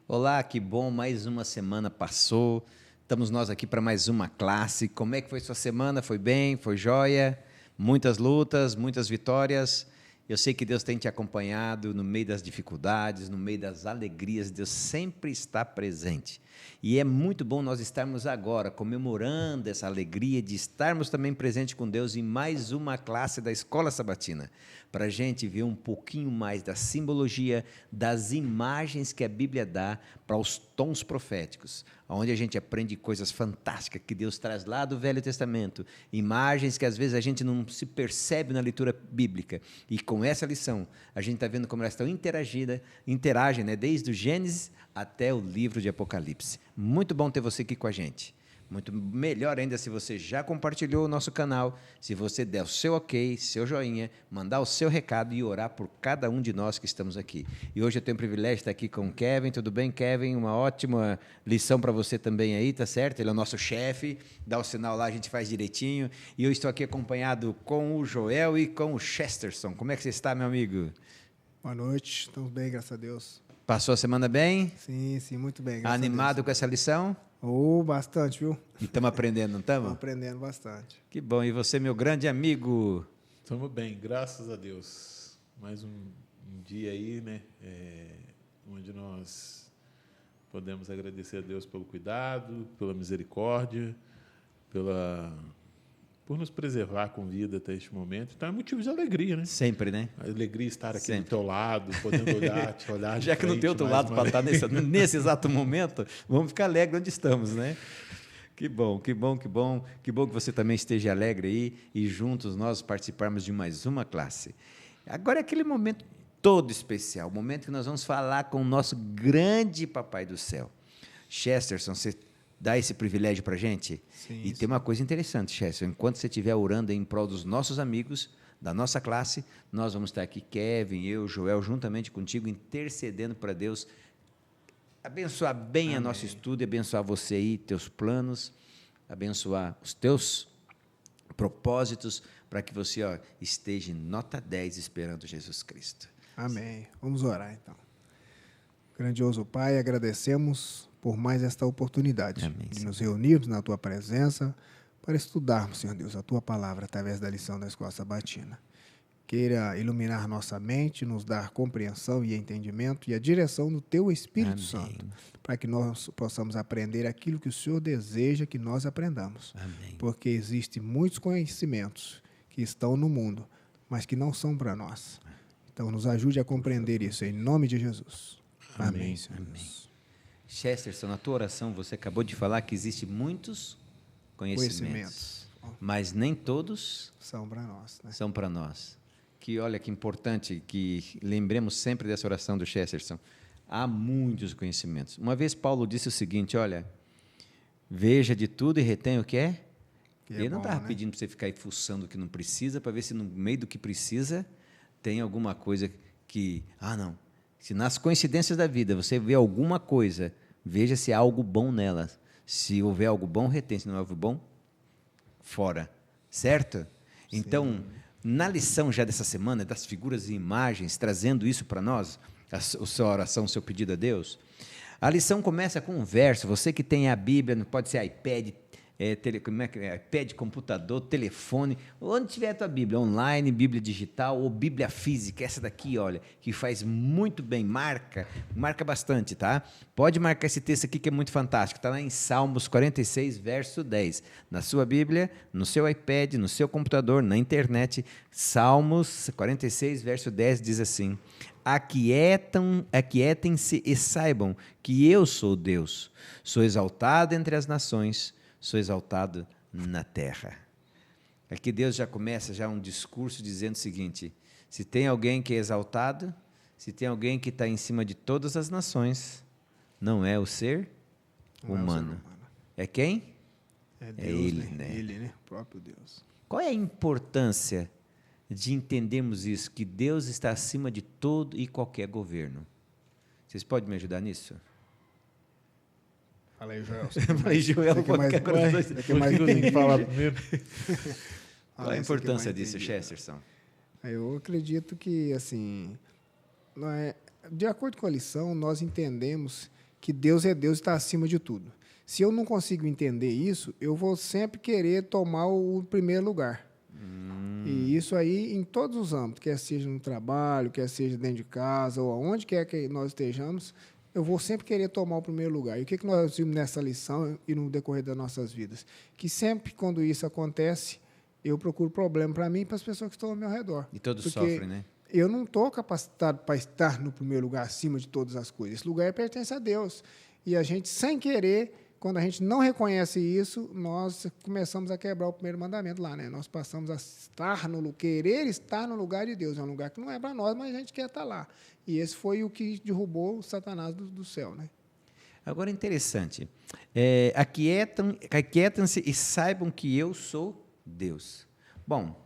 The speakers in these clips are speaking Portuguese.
Olá, que bom, mais uma semana passou. Estamos nós aqui para mais uma classe. Como é que foi sua semana? Foi bem? Foi joia? Muitas lutas, muitas vitórias. Eu sei que Deus tem te acompanhado no meio das dificuldades, no meio das alegrias. Deus sempre está presente. E é muito bom nós estarmos agora comemorando essa alegria de estarmos também presentes com Deus em mais uma classe da Escola Sabatina, para a gente ver um pouquinho mais da simbologia, das imagens que a Bíblia dá para os tons proféticos, onde a gente aprende coisas fantásticas que Deus traz lá do Velho Testamento, imagens que às vezes a gente não se percebe na leitura bíblica, e com essa lição a gente está vendo como elas estão interagem, né, desde o Gênesis até o livro de Apocalipse. Muito bom ter você aqui com a gente. Muito melhor ainda se você já compartilhou o nosso canal, se você der o seu ok, seu joinha, mandar o seu recado e orar por cada um de nós que estamos aqui. E hoje eu tenho o privilégio de estar aqui com o Kevin. Tudo bem, Kevin? Uma ótima lição para você também aí, tá certo? Ele é o nosso chefe, dá o sinal lá, a gente faz direitinho. E eu estou aqui acompanhado com o Joel e com o Chesterson. Como é que você está, meu amigo? Boa noite, estamos bem, graças a Deus. Passou a semana bem? Sim, muito bem, graças Animado a Deus. com essa lição? Bastante, viu? E estamos aprendendo, não estamos? Estamos aprendendo bastante. Que bom. E você, meu grande amigo? Estamos bem, graças a Deus. Mais um dia aí, né? Onde nós podemos agradecer a Deus pelo cuidado, pela misericórdia, por nos preservar com vida até este momento. Então é motivo de alegria, né? Sempre, né? A alegria estar aqui Sempre. do teu lado, podendo te olhar de Já que não tem outro lado para estar nesse exato momento, vamos ficar alegres onde estamos, né? Que bom, que bom, que bom. Que bom que você também esteja alegre aí e juntos nós participarmos de mais uma classe. Agora é aquele momento todo especial, o momento que nós vamos falar com o nosso grande Papai do Céu. Chesterson, você dá esse privilégio para a gente? Sim, E tem uma coisa interessante, Chesterson, enquanto você estiver orando em prol dos nossos amigos, da nossa classe, nós vamos estar aqui, Kevin, eu, Joel, juntamente contigo, intercedendo para Deus abençoar bem Amém. a nosso estudo, abençoar você aí, teus planos, abençoar os teus propósitos, para que você esteja em nota 10 esperando Jesus Cristo. Amém. Vamos orar, então. Grandioso Pai, agradecemos por mais esta oportunidade Amém, de Senhor. nos reunirmos na Tua presença para estudarmos, Senhor Deus, a Tua palavra através da lição da Escola Sabatina. Queira iluminar nossa mente, nos dar compreensão e entendimento e a direção do Teu Espírito Amém. Santo, para que nós possamos aprender aquilo que o Senhor deseja que nós aprendamos. Amém. Porque existem muitos conhecimentos que estão no mundo, mas que não são para nós. Então, nos ajude a compreender isso, em nome de Jesus. Amém, Senhor. Amém. Chesterson, na tua oração, você acabou de falar que existem muitos conhecimentos, mas nem todos São para nós, né? são para nós. Que olha que importante que lembremos sempre dessa oração do Chesterson. Há muitos conhecimentos. Uma vez Paulo disse o seguinte, olha, veja de tudo e retém o que é. Que é Ele não bom, estava né? pedindo para você ficar aí fuçando o que não precisa, para ver se no meio do que precisa tem alguma coisa que... não. Se nas coincidências da vida você vê alguma coisa, veja se há algo bom nela. Se houver algo bom, retém. Se não houver bom, fora. Certo? Então, na lição já dessa semana, das figuras e imagens, trazendo isso para nós, a sua oração, o seu pedido a Deus, a lição começa com um verso. Você que tem a Bíblia, não pode ser iPad, iPad, computador, telefone, onde tiver a tua Bíblia, online, Bíblia digital ou Bíblia física, essa daqui, olha, que faz muito bem, marca bastante, tá? Pode marcar esse texto aqui que é muito fantástico, está lá em Salmos 46, verso 10, na sua Bíblia, no seu iPad, no seu computador, na internet, Salmos 46, verso 10 diz assim: aquietem-se e saibam que eu sou Deus, sou exaltado entre as nações, sou exaltado na terra. Aqui Deus já começa um discurso dizendo o seguinte: se tem alguém que é exaltado, se tem alguém que está em cima de todas as nações, não é o ser humano. É quem? É Deus, ele, né? Ele, né? O próprio Deus. Qual é a importância de entendermos isso, que Deus está acima de todo e qualquer governo? Vocês podem me ajudar nisso? Fala aí, Joel. Falei, Joel, qualquer coisa. que mais tem que falar primeiro. Qual a importância disso, Chesterson? Eu acredito que, assim, não é, de acordo com a lição, nós entendemos que Deus é Deus e está acima de tudo. Se eu não consigo entender isso, eu vou sempre querer tomar o primeiro lugar. E isso aí em todos os âmbitos, quer seja no trabalho, quer seja dentro de casa, ou aonde quer que nós estejamos, eu vou sempre querer tomar o primeiro lugar. E o que nós vimos nessa lição e no decorrer das nossas vidas? Que sempre quando isso acontece, eu procuro problema para mim e para as pessoas que estão ao meu redor. E todos sofrem, né? Eu não estou capacitado para estar no primeiro lugar, acima de todas as coisas. Esse lugar pertence a Deus. E a gente, sem querer, quando a gente não reconhece isso, nós começamos a quebrar o primeiro mandamento lá, né? Nós passamos a querer estar no lugar de Deus. É um lugar que não é para nós, mas a gente quer estar lá. E esse foi o que derrubou o Satanás do céu, né? Agora, interessante. Aquietam-se e saibam que eu sou Deus. Bom,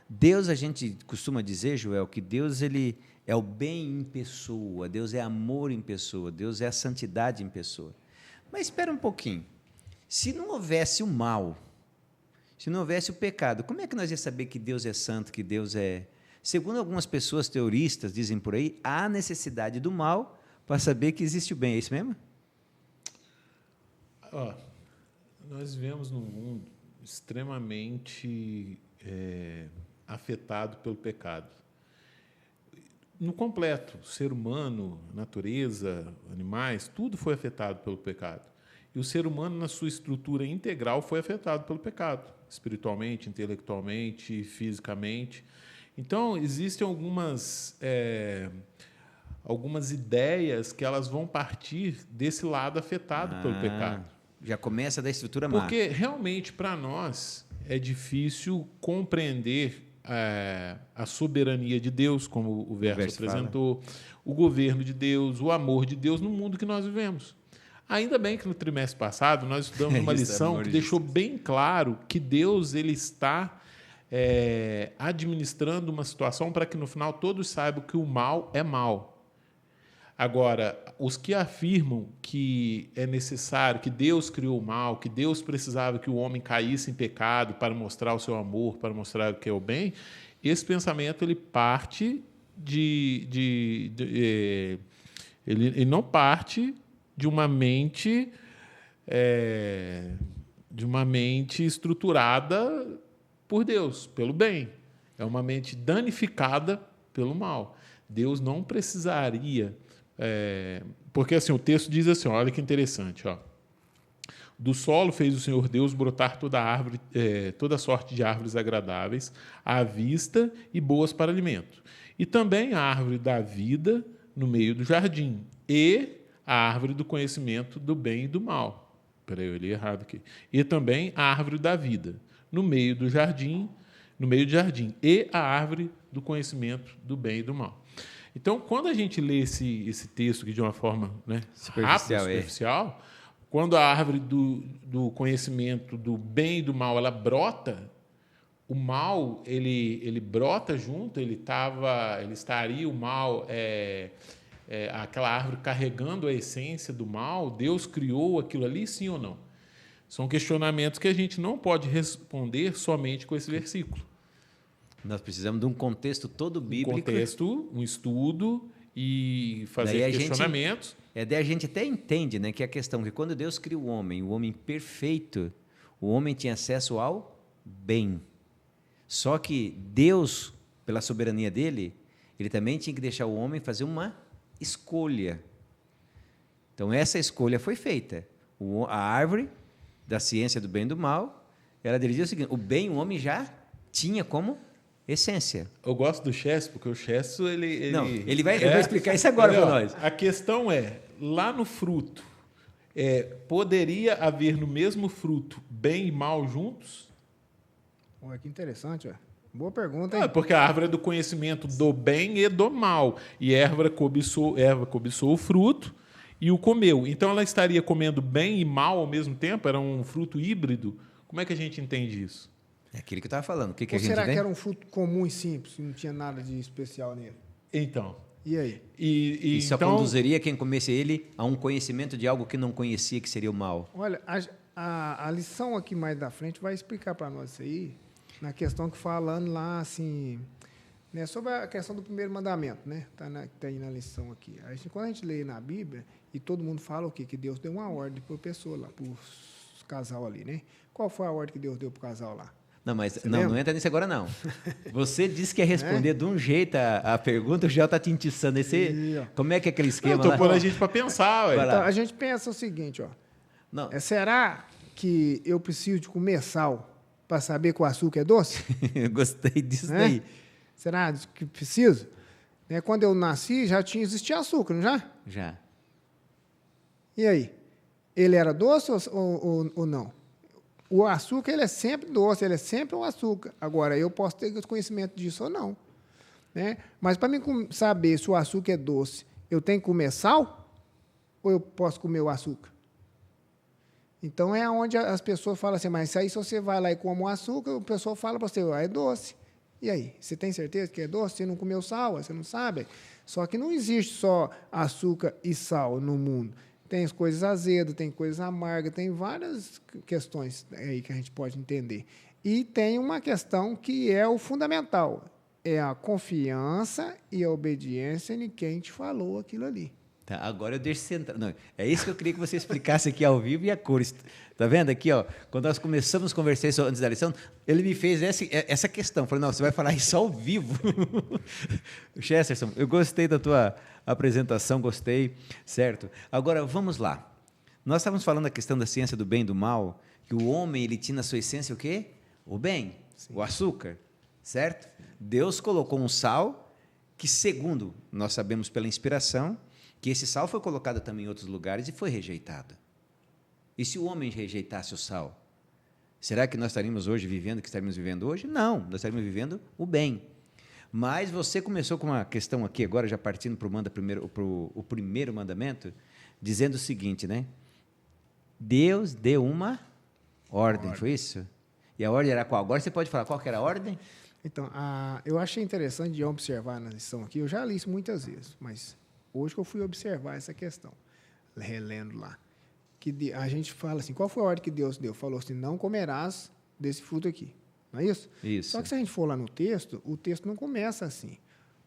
Deus, a gente costuma dizer, Joel, que Deus ele é o bem em pessoa, Deus é amor em pessoa, Deus é a santidade em pessoa. Mas espera um pouquinho. Se não houvesse o mal, se não houvesse o pecado, como é que nós ia saber que Deus é santo, que Deus é... Segundo algumas pessoas teoristas dizem por aí, há necessidade do mal para saber que existe o bem. É isso mesmo? Nós vivemos num mundo extremamente afetado pelo pecado. No completo, ser humano, natureza, animais, tudo foi afetado pelo pecado. E o ser humano, na sua estrutura integral, foi afetado pelo pecado, espiritualmente, intelectualmente, fisicamente. Então, existem algumas ideias que elas vão partir desse lado afetado pelo pecado. Já começa da estrutura má. Porque, realmente, para nós, é difícil compreender a soberania de Deus, como o verso apresentou, o governo de Deus, o amor de Deus no mundo que nós vivemos. Ainda bem que no trimestre passado nós estudamos uma lição que deixou bem claro que Deus ele está administrando uma situação para que no final todos saibam que o mal é mal. Agora, os que afirmam que é necessário, que Deus criou o mal, que Deus precisava que o homem caísse em pecado para mostrar o seu amor, para mostrar o que é o bem, esse pensamento ele parte ele não parte de uma mente estruturada por Deus, pelo bem. É uma mente danificada pelo mal. Deus não precisaria... porque assim, o texto diz assim, olha que interessante, ó. Do solo fez o Senhor Deus brotar toda sorte de árvores agradáveis à vista e boas para alimento. E também a árvore da vida no meio do jardim e a árvore do conhecimento do bem e do mal. Peraí, eu li errado aqui. E também a árvore da vida no meio do jardim e a árvore do conhecimento do bem e do mal. Então, quando a gente lê esse texto aqui de uma forma superficial, quando a árvore do conhecimento do bem e do mal ela brota, o mal ele brota junto, ele estaria o mal aquela árvore carregando a essência do mal. Deus criou aquilo ali, sim ou não? São questionamentos que a gente não pode responder somente com esse versículo. Nós precisamos de um contexto todo bíblico. Um contexto, um estudo e fazer questionamentos. Daí a gente até entende, né, que a questão que quando Deus cria o homem perfeito, o homem tinha acesso ao bem. Só que Deus, pela soberania dele, ele também tinha que deixar o homem fazer uma escolha. Então, essa escolha foi feita. A árvore da ciência do bem e do mal, ela dizia o seguinte, o bem o homem já tinha como essência. Eu gosto do Chesso, porque o Chesso, ele vai explicar isso agora para nós. A questão lá no fruto, poderia haver no mesmo fruto bem e mal juntos? Ué, que interessante, boa pergunta, hein? Porque a árvore é do conhecimento do bem e do mal. E Eva cobiçou o fruto e o comeu. Então, ela estaria comendo bem e mal ao mesmo tempo? Era um fruto híbrido? Como é que a gente entende isso? É aquilo que eu estava falando. O que Ou será que era um fruto comum e simples, não tinha nada de especial nele? Então. E aí? E só conduziria quem comesse ele a um conhecimento de algo que não conhecia, que seria o mal. Olha, a lição aqui mais da frente vai explicar para nós isso aí, na questão que falando lá, assim, Né, sobre a questão do primeiro mandamento, né? Tá aí na lição aqui. Quando a gente lê na Bíblia, e todo mundo fala o quê? Que Deus deu uma ordem para a pessoa lá, para o casal ali, né? Qual foi a ordem que Deus deu para o casal lá? Não, mas não entra nisso agora, não. Você disse que ia responder de um jeito a pergunta, o Gel está te entiçando. Como é que é aquele esquema lá? Estou pondo a gente para pensar, ué. Então, a gente pensa o seguinte, ó. Não. Será que eu preciso de comer sal para saber que o açúcar é doce? Eu gostei disso daí. Será que preciso? Quando eu nasci, já existia açúcar, não já? Já. E aí? Ele era doce ou não? O açúcar, ele é sempre doce, ele é sempre um açúcar. Agora, eu posso ter conhecimento disso ou não. Né? Mas, para mim saber se o açúcar é doce, eu tenho que comer sal? Ou eu posso comer o açúcar? Então, é onde as pessoas falam assim, mas aí se você vai lá e come o açúcar, o pessoal fala para você, é doce. E aí? Você tem certeza que é doce? Você não comeu sal? Você não sabe? Só que não existe só açúcar e sal no mundo. Tem as coisas azedas, tem coisas amargas, tem várias questões aí que a gente pode entender. E tem uma questão que é o fundamental, é a confiança e a obediência em quem te falou aquilo ali. Tá, agora eu deixo você entrar. Não, é isso que eu queria que você explicasse aqui ao vivo e a cores. Tá vendo aqui, ó? Quando nós começamos a conversar isso antes da lição, ele me fez essa questão. Falou, não, você vai falar isso ao vivo. Chesterton, eu gostei da tua apresentação, gostei, certo? Agora, vamos lá. Nós estávamos falando da questão da ciência do bem e do mal, que o homem, ele tinha na sua essência o quê? O bem, o açúcar, certo? Deus colocou um sal que, segundo nós sabemos pela inspiração, que esse sal foi colocado também em outros lugares e foi rejeitado. E se o homem rejeitasse o sal, será que nós estaríamos hoje vivendo o que estaríamos vivendo hoje? Não, nós estaríamos vivendo o bem. Mas você começou com uma questão aqui, agora já partindo para o primeiro mandamento, dizendo o seguinte, né? Deus deu uma ordem, foi isso? E a ordem era qual? Agora você pode falar qual que era a ordem? Então, eu achei interessante de observar na lição aqui, eu já li isso muitas vezes, mas hoje que eu fui observar essa questão, relendo lá, que a gente fala assim, qual foi a ordem que Deus deu? Falou assim, não comerás desse fruto aqui, não é isso? Isso. Só que se a gente for lá no texto, o texto não começa assim.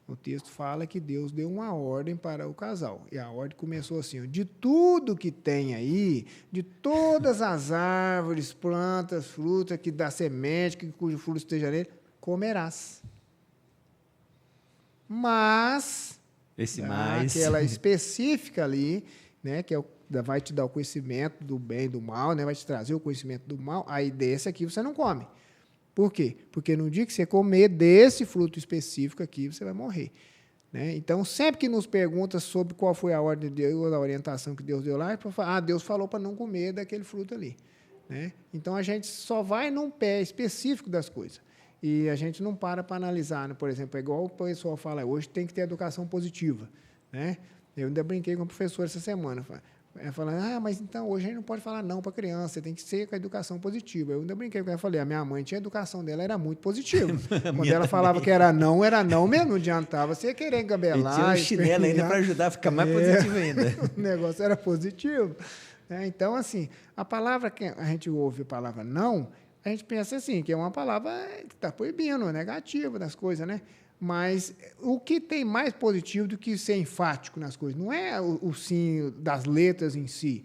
O texto fala que Deus deu uma ordem para o casal. E a ordem começou assim, ó, de tudo que tem aí, de todas as árvores, plantas, frutas, que dá semente, cujo fruto esteja nele, comerás. Mas aquela específica ali, né, que vai te dar o conhecimento do bem e do mal, né, vai te trazer o conhecimento do mal, aí desse aqui você não come. Por quê? Porque no dia que você comer desse fruto específico aqui, você vai morrer. Né? Então, sempre que nos pergunta sobre qual foi a ordem de Deus, a orientação que Deus deu lá, é para falar, Deus falou para não comer daquele fruto ali. Né? Então, a gente só vai num pé específico das coisas. E a gente não para analisar, né? Por exemplo, é igual o pessoal fala, hoje tem que ter educação positiva. Né? Eu ainda brinquei com a professora essa semana, falando, mas então hoje a gente não pode falar não para criança, você tem que ser com a educação positiva. Eu ainda brinquei com ela, falei, a minha mãe tinha a educação dela, era muito positiva. Quando ela falava que era não mesmo, não adiantava você querer engabelar. E tinha um chinelo ainda para ajudar a ficar mais positivo ainda. O negócio era positivo. Então, assim, a palavra que a gente ouve, a palavra não, a gente pensa assim, que é uma palavra que está proibindo, negativa das coisas, né? Mas o que tem mais positivo do que ser enfático nas coisas? Não é o sim das letras em si.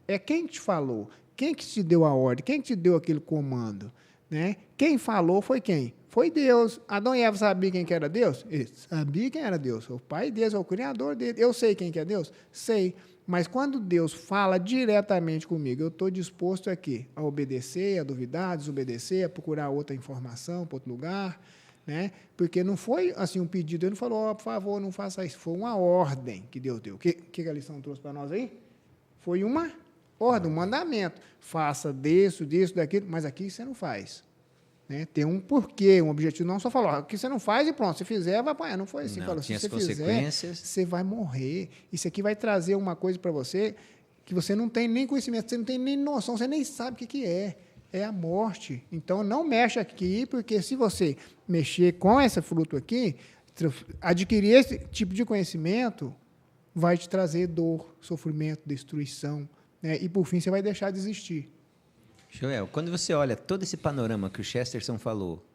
É quem te falou, quem que te deu a ordem, quem que te deu aquele comando. Né? Quem falou foi quem? Foi Deus. Adão e Eva sabiam quem que era Deus? Eles sabiam quem era Deus. O pai deles, o criador dele. Eu sei quem que é Deus? Sei. Mas quando Deus fala diretamente comigo, eu estou disposto a quê? A obedecer, a duvidar, a desobedecer, a procurar outra informação para outro lugar. Né? Porque não foi assim um pedido, ele não falou, por favor, não faça isso, foi uma ordem que Deus deu. O que a lição trouxe para nós aí? Foi uma ordem, um mandamento. Faça disso, daquilo, mas aqui você não faz. Né? Tem um porquê, um objetivo, não só falou, aqui você não faz e pronto, se fizer, vai apanhar. Não foi assim, não, falou, tinha se as você consequências. Fizer, você vai morrer. Isso aqui vai trazer uma coisa para você que você não tem nem conhecimento, você não tem nem noção, você nem sabe o que é. É a morte. Então, não mexe aqui, porque se você mexer com esse fruto aqui, adquirir esse tipo de conhecimento, vai te trazer dor, sofrimento, destruição, né? E, por fim, você vai deixar de existir. Joel, quando você olha todo esse panorama que o Chesterton falou,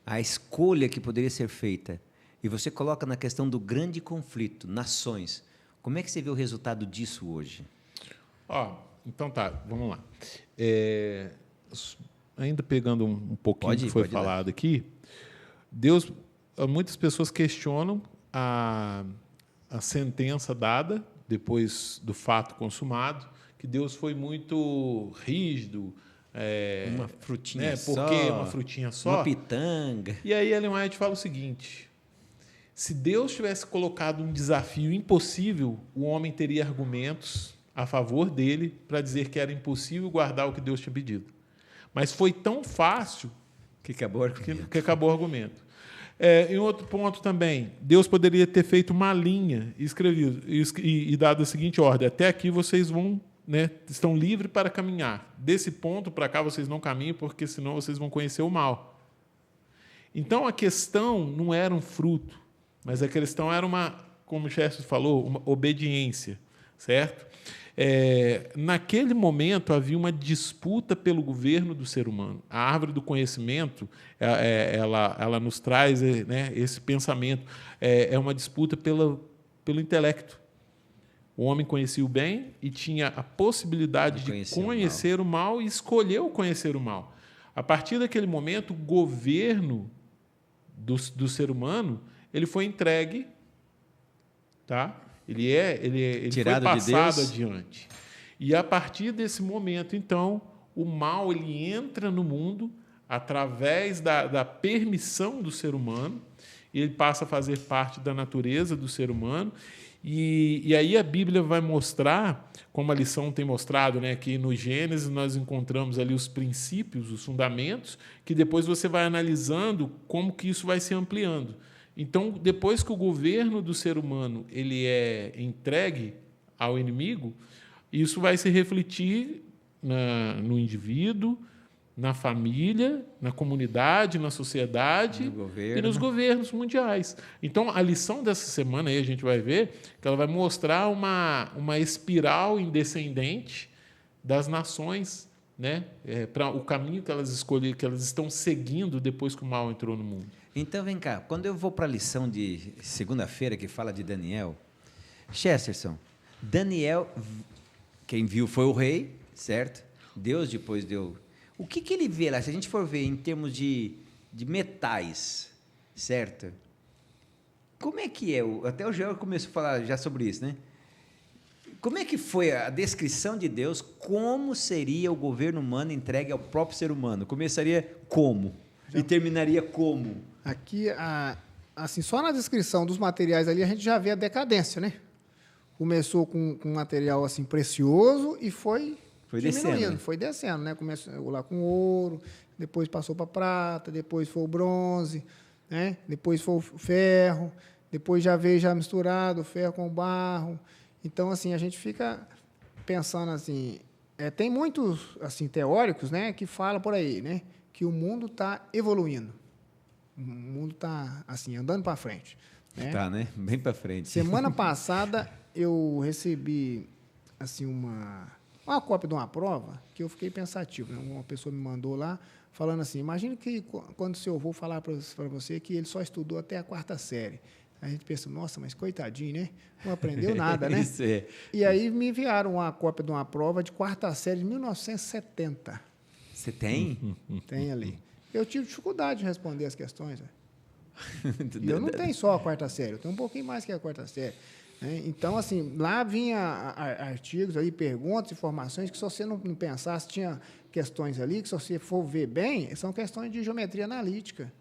a escolha que poderia ser feita, E você coloca na questão do grande conflito, nações. Como é que você vê o resultado disso hoje? Então tá, vamos lá. Ainda pegando um pouquinho do que foi falado aqui, Deus, muitas pessoas questionam a sentença dada depois do fato consumado, que Deus foi muito rígido. Uma frutinha só. Por que uma frutinha só? Uma pitanga. E aí Ellen White fala o seguinte: se Deus tivesse colocado um desafio impossível, o homem teria argumentos a favor dele para dizer que era impossível guardar o que Deus tinha pedido. Mas foi tão fácil que acabou o argumento. Que acabou o argumento. Em outro ponto também, Deus poderia ter feito uma linha e dado a seguinte ordem: até aqui vocês vão, estão livres para caminhar. Desse ponto para cá vocês não caminham, porque senão vocês vão conhecer o mal. Então a questão não era um fruto, mas a questão era como o Chester falou, uma obediência, certo? Naquele momento havia uma disputa pelo governo do ser humano. A árvore do conhecimento, ela nos traz esse pensamento. É uma disputa pelo intelecto. O homem conhecia o bem e tinha a possibilidade de conhecer o mal e escolheu conhecer o mal. A partir daquele momento, o governo do ser humano ele foi entregue, tá? Ele foi passado adiante. E a partir desse momento, então, o mal ele entra no mundo através da permissão do ser humano, ele passa a fazer parte da natureza do ser humano, e aí a Bíblia vai mostrar, como a lição tem mostrado, que no Gênesis nós encontramos ali os princípios, os fundamentos, que depois você vai analisando como que isso vai se ampliando. Então, depois que o governo do ser humano ele é entregue ao inimigo, isso vai se refletir no indivíduo, na família, na comunidade, na sociedade e nos governos mundiais. Então, a lição dessa semana, aí a gente vai ver que ela vai mostrar uma espiral indescendente das nações, para o caminho que elas escolheram, que elas estão seguindo depois que o mal entrou no mundo. Então, vem cá, quando eu vou para a lição de segunda-feira, que fala de Daniel, Chesterton, Daniel, quem viu foi o rei, certo? Deus depois deu... O que ele vê lá? Se a gente for ver em termos de metais, certo? Como é que é? Até o Joel começou a falar já sobre isso, né? Como é que foi a descrição de Deus? Como seria o governo humano entregue ao próprio ser humano? Começaria como? E terminaria como? Aqui, assim, só na descrição dos materiais ali, a gente já vê a decadência, né? Começou com um material assim, precioso e foi diminuindo, descendo, né? Foi descendo, né? Começou lá com ouro, depois passou para prata, depois foi o bronze, né? Depois foi o ferro, depois já veio já misturado o ferro com o barro. Então, assim, a gente fica pensando assim, tem muitos assim, teóricos, né, que falam por aí, né, que o mundo está evoluindo. O mundo está assim, andando para frente. Está, né? Bem para frente. Semana passada eu recebi assim, uma cópia de uma prova que eu fiquei pensativo. Né? Uma pessoa me mandou lá falando assim, imagine que quando seu avô falar para você que ele só estudou até a 4ª série. A gente pensa, nossa, mas coitadinho, né? Não aprendeu nada, né? Isso é. E aí me enviaram uma cópia de uma prova de 4ª série de 1970. Você tem? Tem ali. Eu tive dificuldade de responder as questões. E eu não tenho só a 4ª série, eu tenho um pouquinho mais que a 4ª série. Né? Então, assim, lá vinha artigos, aí, perguntas, informações, que se você não pensasse, tinha questões ali, que se você for ver bem, são questões de geometria analítica.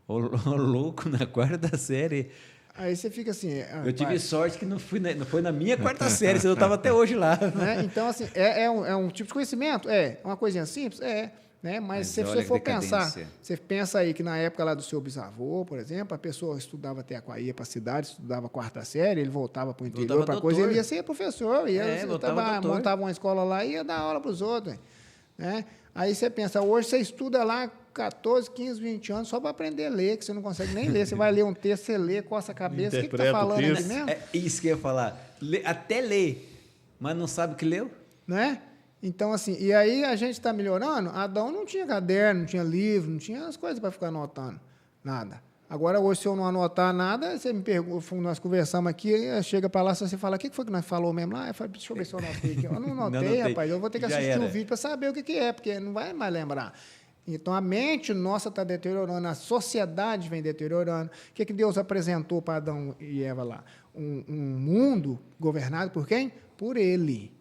Ô, louco, na 4ª série. Aí você fica assim... Eu tive sorte que não foi na minha 4ª série, senão eu estava até hoje lá. Né? Então, assim, é um tipo de conhecimento? Uma coisinha simples? Né? Mas se você for pensar, você pensa aí que na época lá do seu bisavô, por exemplo, a pessoa estudava ia para a cidade, estudava a 4ª série, ele voltava para o interior, para coisa, ele ia ser professor, montava uma escola lá e ia dar aula para os outros. Né? Aí você pensa, hoje você estuda lá 14, 15, 20 anos só para aprender a ler, que você não consegue nem ler. Você vai ler um texto, você lê, coça a cabeça, o que está falando ali mesmo? É isso que eu ia falar. Até lê, mas não sabe o que leu? Né? Então, assim, e aí a gente está melhorando. Adão não tinha caderno, não tinha livro, não tinha as coisas para ficar anotando, nada. Agora, hoje, se eu não anotar nada, você me pergunta, nós conversamos aqui, chega para lá, se você fala, o que foi que nós falou mesmo lá? Eu falo, deixa eu ver se eu anotei aqui. Eu não anotei, rapaz, eu vou ter que assistir o vídeo para saber o que é, porque não vai mais lembrar. Então, a mente nossa está deteriorando, a sociedade vem deteriorando. O que Deus apresentou para Adão e Eva lá? Um mundo governado por quem? Por Ele.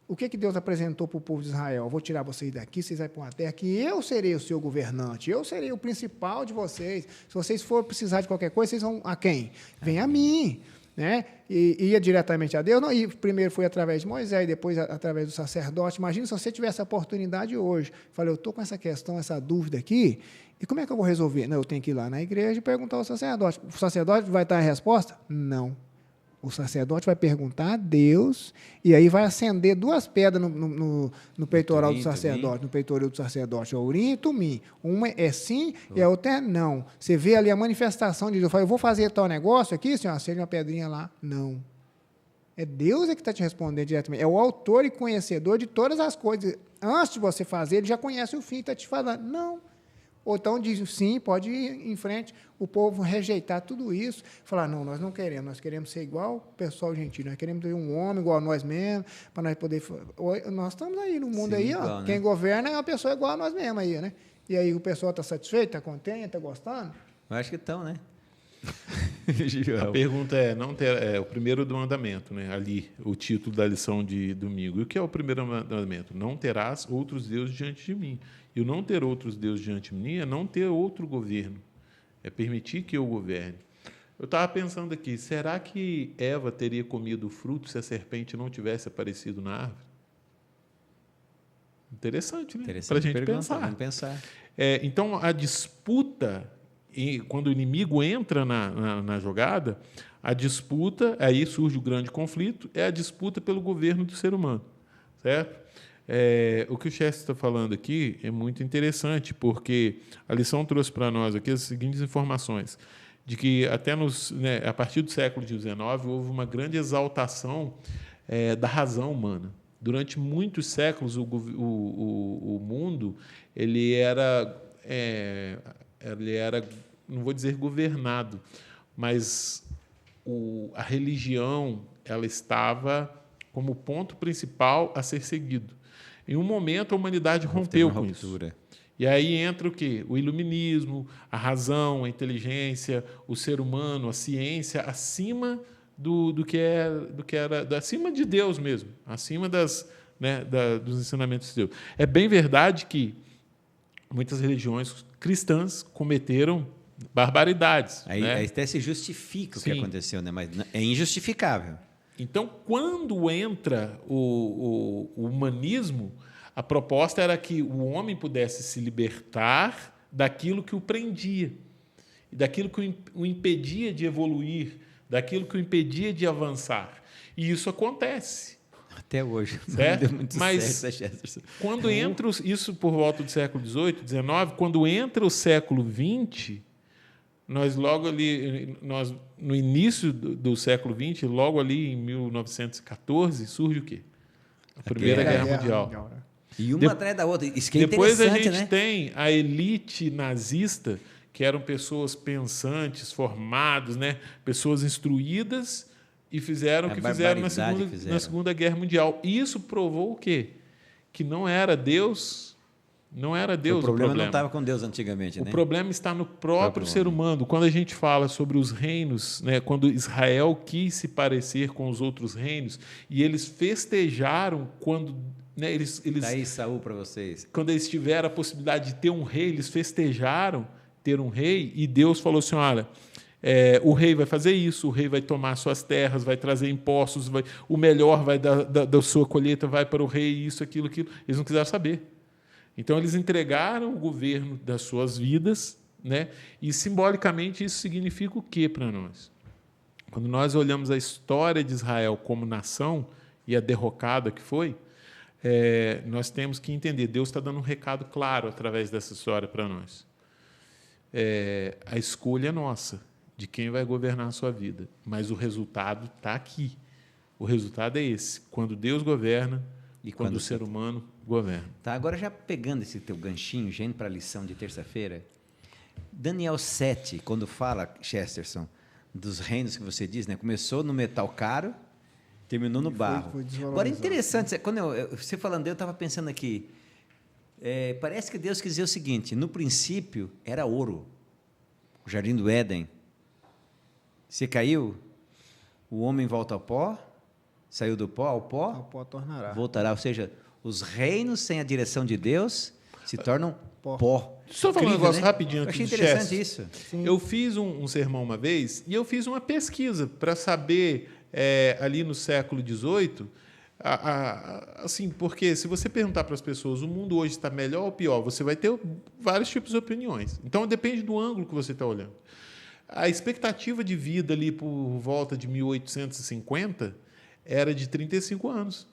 O que Deus apresentou para o povo de Israel? Eu vou tirar vocês daqui, vocês vão para uma terra que eu serei o seu governante, eu serei o principal de vocês. Se vocês forem precisar de qualquer coisa, vocês vão a quem? Vem a mim. Né? E ia diretamente a Deus, não, e primeiro foi através de Moisés, depois através do sacerdote. Imagina se você tivesse a oportunidade hoje. Falei, eu estou com essa questão, essa dúvida aqui, e como é que eu vou resolver? Não, eu tenho que ir lá na igreja e perguntar ao sacerdote. O sacerdote vai dar a resposta? Não. O sacerdote vai perguntar a Deus, e aí vai acender duas pedras no peitoral do sacerdote, no peitoril do sacerdote, o urim e tumim. Uma é sim e a outra é não. Você vê ali a manifestação de Deus. Fala, eu vou fazer tal negócio aqui, senhor, acende uma pedrinha lá. Não. É Deus que está te respondendo diretamente. É o autor e conhecedor de todas as coisas. Antes de você fazer, ele já conhece o fim e está te falando. Não. Ou então diz sim, pode ir em frente, o povo rejeitar tudo isso, falar, não, nós não queremos, nós queremos ser igual o pessoal gentil, nós queremos ter um homem igual a nós mesmos, para nós poder... Nós estamos aí no mundo, sim, aí, igual, ó, né? Quem governa é uma pessoa igual a nós mesmos aí, né? E aí o pessoal está satisfeito, está contente, está gostando? Eu acho que estão, né? A pergunta é o primeiro do mandamento, né? Ali, o título da lição de domingo. E o que é o primeiro mandamento? Não terás outros deuses diante de mim. E o não ter outros deuses diante de mim é não ter outro governo. É permitir que eu governe. Eu estava pensando aqui, será que Eva teria comido o fruto se a serpente não tivesse aparecido na árvore? Interessante, né? Para a gente pensar. Vamos pensar. Então, a disputa, quando o inimigo entra na jogada, a disputa, aí surge o grande conflito, é a disputa pelo governo do ser humano. Certo? O que o Chester está falando aqui é muito interessante, porque a lição trouxe para nós aqui as seguintes informações, de que até a partir do século XIX houve uma grande exaltação da razão humana. Durante muitos séculos, o mundo ele era, não vou dizer governado, mas a religião ela estava como ponto principal a ser seguido. Em um momento, a humanidade rompeu com isso. E aí entra o quê? O iluminismo, a razão, a inteligência, o ser humano, a ciência, acima do que era acima de Deus mesmo, acima dos ensinamentos de Deus. É bem verdade que muitas religiões cristãs cometeram barbaridades. Aí até se justifica o que aconteceu, né? Mas é injustificável. Então, quando entra o humanismo, a proposta era que o homem pudesse se libertar daquilo que o prendia, daquilo que o impedia de evoluir, daquilo que o impedia de avançar. E isso acontece. Até hoje. Certo? Não deu muito Mas certo. Quando entra isso por volta do século XVIII, XIX, quando entra o século XX, nós no início do século XX, logo ali em 1914, surge o quê? A Primeira Guerra Mundial. E uma atrás da outra. Isso que é depois interessante, a gente tem a elite nazista, que eram pessoas pensantes, formadas, né? Pessoas instruídas, e fizeram o que fizeram na Segunda Guerra Mundial. Isso provou o quê? Que não era Deus. Não era Deus o problema. Não estava com Deus antigamente, né? O problema está no próprio ser humano. Quando a gente fala sobre os reinos, né, quando Israel quis se parecer com os outros reinos, e eles festejaram quando... Né, Tá aí Saul para vocês. Quando eles tiveram a possibilidade de ter um rei, eles festejaram ter um rei, e Deus falou assim, olha, o rei vai fazer isso, o rei vai tomar suas terras, vai trazer impostos, o melhor vai da sua colheita vai para o rei, isso, aquilo. Eles não quiseram saber. Então, eles entregaram o governo das suas vidas, né? E, simbolicamente, isso significa o quê para nós? Quando nós olhamos a história de Israel como nação e a derrocada que foi, nós temos que entender, Deus está dando um recado claro através dessa história para nós. A escolha é nossa, de quem vai governar a sua vida, mas o resultado está aqui. O resultado é esse, quando Deus governa e quando o ser humano governa. Tá, agora já pegando esse teu ganchinho, já indo para a lição de terça-feira, Daniel 7, quando fala, Chesterton, dos reinos que você diz, né? Começou no metal caro, terminou no barro. Foi Agora, interessante, quando você falando, eu estava pensando aqui, parece que Deus quis dizer o seguinte, no princípio era ouro, o jardim do Éden. Se caiu, o homem volta ao pó, saiu do pó ao pó, ao pó tornará. voltará. Ou seja, os reinos sem a direção de Deus se tornam pó. Deixa eu falar um negócio rapidinho Eu aqui achei do interessante Chester. isso. Sim. Eu fiz um sermão uma vez e eu fiz uma pesquisa para saber, ali no século XVIII, assim, porque se você perguntar para as pessoas o mundo hoje está melhor ou pior, você vai ter vários tipos de opiniões. Então, depende do ângulo que você está olhando. A expectativa de vida ali por volta de 1850 era de 35 anos.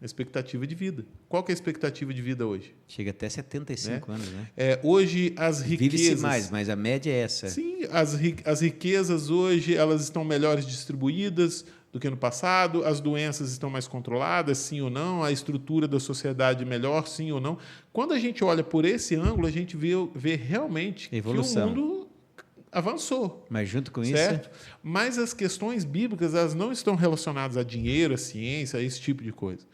A expectativa de vida. Qual que é a expectativa de vida hoje? Chega até 75 anos, né? Hoje, as riquezas... Vive-se mais, mas a média é essa. Sim, as riquezas hoje elas estão melhores distribuídas do que no passado, as doenças estão mais controladas, sim ou não, a estrutura da sociedade melhor, sim ou não. Quando a gente olha por esse ângulo, a gente vê realmente Evolução. que o mundo avançou. Mas junto com Certo? isso, Mas as questões bíblicas elas não estão relacionadas a dinheiro, a ciência, a esse tipo de coisa.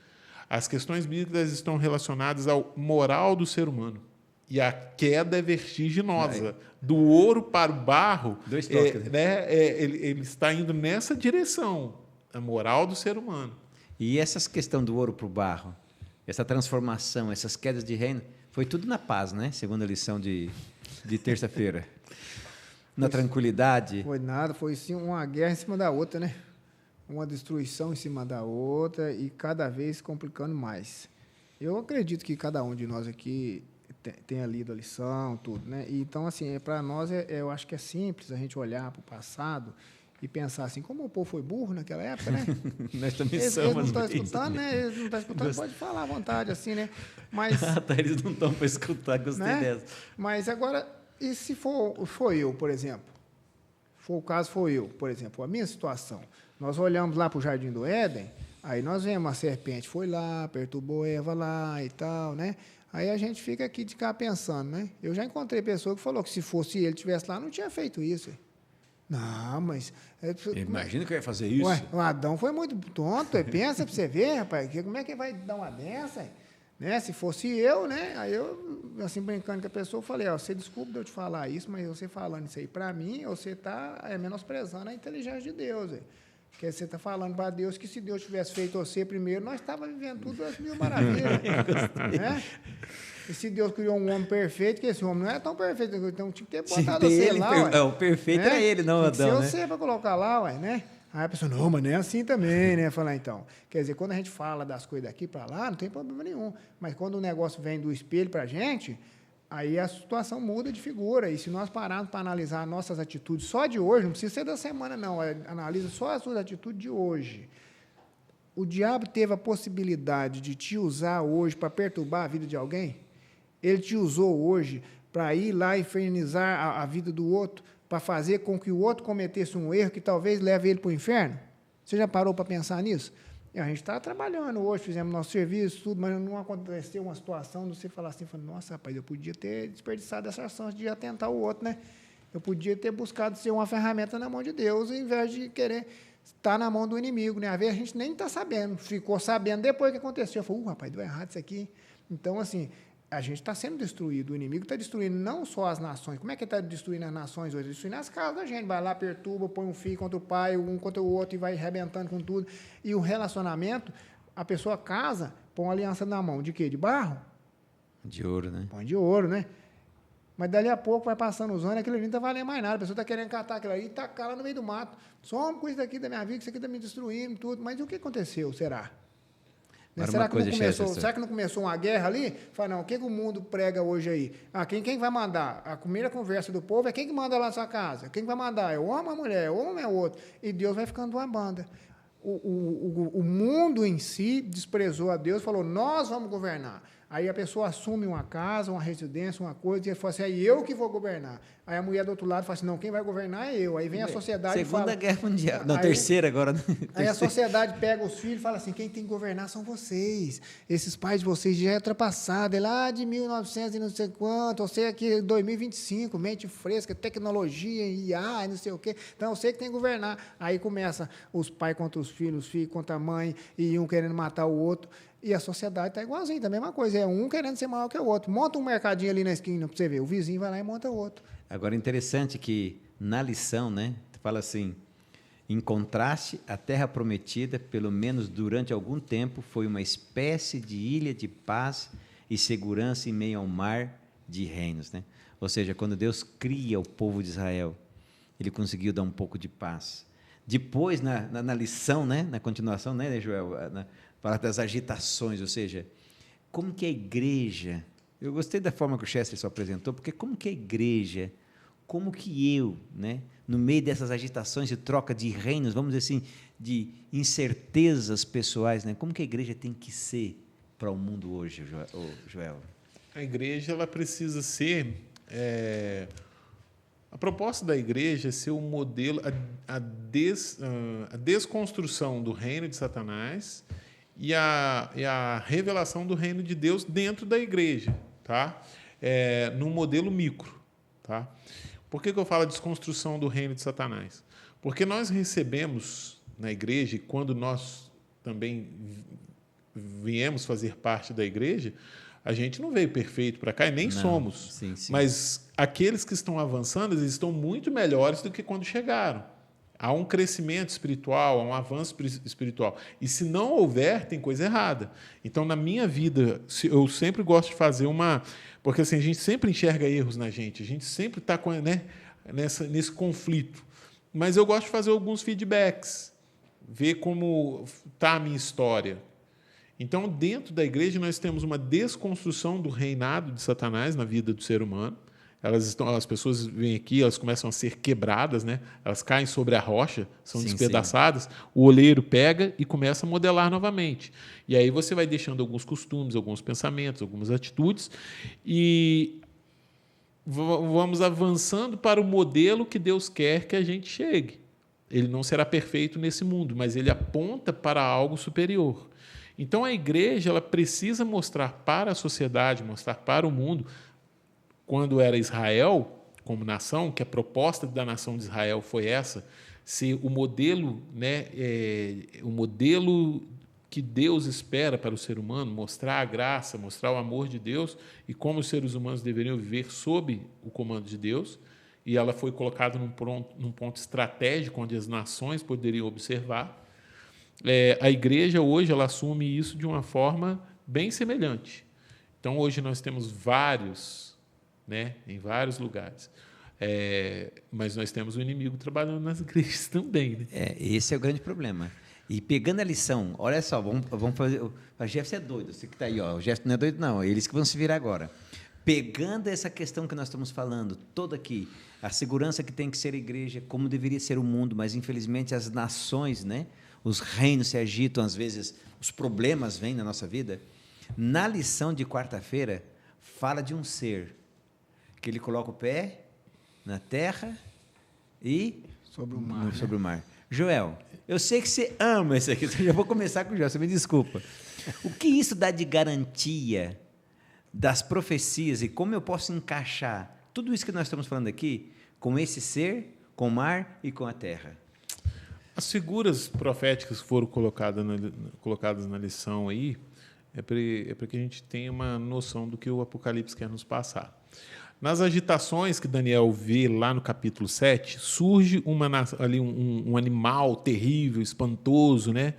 As questões bíblicas estão relacionadas ao moral do ser humano. E a queda é vertiginosa. Do ouro para o barro, Dois toques, ele está indo nessa direção, a moral do ser humano. e essa questão do ouro para o barro, essa transformação, essas quedas de reino, foi tudo na paz, né? Segundo a lição de terça-feira. Na tranquilidade. Foi nada, foi sim uma guerra em cima da outra, né? Uma destruição em cima da outra e cada vez complicando mais. Eu acredito que cada um de nós aqui tenha lido a lição, tudo, né? E, então, assim, para nós, eu acho que é simples a gente olhar para o passado e pensar assim, como o povo foi burro naquela época, né? Nós também Eles somos. não estão escutando, né? Eles não estão escutando, pode falar à vontade, assim, né? Mas, Eles não estão para escutar, gostei né? dessa. Mas agora, e se for eu, por exemplo? For o caso, for eu, por exemplo, a minha situação. Nós olhamos lá para o Jardim do Éden, aí nós vemos a serpente foi lá, perturbou Eva lá e tal, né? Aí a gente fica aqui de cá pensando, né? Eu já encontrei pessoa que falou que se fosse ele tivesse lá, não tinha feito isso. Não, mas... Imagina que eu ia fazer isso. Ué, o Adão foi muito tonto. Pensa para você ver, rapaz, como é que vai dar uma dessa? Né? Se fosse eu, né? Aí eu, assim, brincando com a pessoa, falei, ó, você desculpa de eu te falar isso, mas você falando isso aí para mim, você está menosprezando a inteligência de Deus. Porque você está falando para Deus que se Deus tivesse feito você primeiro, nós estávamos vivendo tudo as mil maravilhas. Né? E se Deus criou um homem perfeito, que esse homem não é tão perfeito, então tinha que ter botado você lá, ué. O perfeito né? era ele, não Adão, Adão, né? você para colocar lá, ué, né? Aí a pessoa, não, mas não é assim também, né? Falar, então, quer dizer, quando a gente fala das coisas daqui para lá, não tem problema nenhum. Mas quando o negócio vem do espelho para a gente, aí a situação muda de figura. E se nós pararmos para analisar nossas atitudes só de hoje, não precisa ser da semana, não. Analisa só as suas atitudes de hoje. O diabo teve a possibilidade de te usar hoje para perturbar a vida de alguém? Ele te usou hoje para ir lá infernizar a vida do outro, para fazer com que o outro cometesse um erro que talvez leve ele para o inferno? Você já parou para pensar nisso? E a gente está trabalhando hoje, fizemos nosso serviço, tudo, mas não aconteceu uma situação de você falar assim, nossa, rapaz, eu podia ter desperdiçado essa chance de atentar o outro, né? Eu podia ter buscado ser uma ferramenta na mão de Deus, ao invés de querer estar na mão do inimigo, né? Às vezes a gente nem está sabendo, ficou sabendo depois que aconteceu. Falou, rapaz, deu errado isso aqui. Então, assim, a gente está sendo destruído. O inimigo está destruindo não só as nações. Como é que ele está destruindo as nações hoje? Ele está destruindo as casas da gente. Vai lá, perturba, põe um filho contra o pai, um contra o outro e vai arrebentando com tudo. E o relacionamento, a pessoa casa, põe uma aliança na mão. De quê? De barro? De ouro, né? Põe de ouro, né? Mas dali a pouco vai passando os anos, aquilo ali não está valendo mais nada. A pessoa está querendo catar aquilo ali e tacar lá no meio do mato. Some com isso daqui da minha vida, isso aqui está me destruindo, tudo. Mas o que aconteceu, será? Será que não começou uma guerra ali? Fala, não, o que o mundo prega hoje aí? Quem vai mandar? A primeira conversa do povo é quem que manda lá na sua casa? Quem vai mandar? É o homem ou a mulher? É o homem ou é o outro? E Deus vai ficando uma banda. O mundo em si desprezou a Deus, falou, nós vamos governar. Aí a pessoa assume uma casa, uma residência, uma coisa, e ele fala assim, aí eu que vou governar. Aí a mulher do outro lado fala assim, não, quem vai governar é eu. Aí vem a sociedade e fala... Segunda Guerra Mundial. Não, Aí- terceira agora. Aí a sociedade pega os filhos e fala assim, quem tem que governar são vocês. Esses pais de vocês já é ultrapassado, é lá de 1900 e não sei quanto, você aqui 2025, mente fresca, tecnologia, IA, e não sei o quê. Então, você que tem que governar. Aí começa os pais contra os filhos contra a mãe, e um querendo matar o outro. E a sociedade está igualzinha, tá a mesma coisa. É um querendo ser maior que o outro. Monta um mercadinho ali na esquina para você ver. O vizinho vai lá e monta outro. Agora, interessante que na lição, né, fala assim, em contraste, a terra prometida, pelo menos durante algum tempo, foi uma espécie de ilha de paz e segurança em meio ao mar de reinos, né? Ou seja, quando Deus cria o povo de Israel, ele conseguiu dar um pouco de paz. Depois, na lição, né, na continuação, né, Joel, fala das agitações, ou seja, como que a igreja... Eu gostei da forma que o Chester apresentou, porque como que a igreja, como que eu, né, no meio dessas agitações de troca de reinos, vamos dizer assim, de incertezas pessoais, né, como que a igreja tem que ser para o mundo hoje, Joel? A igreja ela precisa ser... A proposta da igreja é ser o modelo, a desconstrução do reino de Satanás e a revelação do reino de Deus dentro da igreja, tá? No modelo micro, tá? Por que eu falo desconstrução do reino de Satanás? Porque nós recebemos na igreja, e quando nós também viemos fazer parte da igreja, a gente não veio perfeito para cá e nem somos. Sim. Mas aqueles que estão avançando, eles estão muito melhores do que quando chegaram. Há um crescimento espiritual, há um avanço espiritual. E se não houver, tem coisa errada. Então, na minha vida, eu sempre gosto de fazer uma... Porque assim, a gente sempre enxerga erros na gente, a gente sempre está nesse conflito. Mas eu gosto de fazer alguns feedbacks, ver como está a minha história. Então, dentro da igreja, nós temos uma desconstrução do reinado de Satanás na vida do ser humano. As pessoas vêm aqui, elas começam a ser quebradas, né? Elas caem sobre a rocha, são despedaçadas. O oleiro pega e começa a modelar novamente. E aí você vai deixando alguns costumes, alguns pensamentos, algumas atitudes e vamos avançando para o modelo que Deus quer que a gente chegue. Ele não será perfeito nesse mundo, mas ele aponta para algo superior. Então, a igreja ela precisa mostrar para a sociedade, mostrar para o mundo, quando era Israel como nação, que a proposta da nação de Israel foi essa, ser o modelo, né, o modelo que Deus espera para o ser humano, mostrar a graça, mostrar o amor de Deus e como os seres humanos deveriam viver sob o comando de Deus. E ela foi colocada num ponto estratégico onde as nações poderiam observar. A igreja hoje ela assume isso de uma forma bem semelhante. Então, hoje nós temos vários, né, em vários lugares. Mas nós temos o inimigo trabalhando nas igrejas também. Né? Esse é o grande problema. E pegando a lição, olha só, vamos fazer... O Jefferson é doido, você que está aí. O Jefferson não é doido, não. Eles que vão se virar agora. Pegando essa questão que nós estamos falando, toda aqui, a segurança que tem que ser a igreja, como deveria ser o mundo, mas, infelizmente, as nações, né? Os reinos se agitam, às vezes os problemas vêm na nossa vida. Na lição de quarta-feira, fala de um ser que ele coloca o pé na terra e sobre o mar. Sobre o mar. Joel, eu sei que você ama esse aqui, eu já vou começar com o Joel, você me desculpa. O que isso dá de garantia das profecias e como eu posso encaixar tudo isso que nós estamos falando aqui com esse ser, com o mar e com a terra? As figuras proféticas que foram colocadas na lição aí é para que a gente tenha uma noção do que o Apocalipse quer nos passar. Nas agitações que Daniel vê lá no capítulo 7, surge um animal terrível, espantoso, né?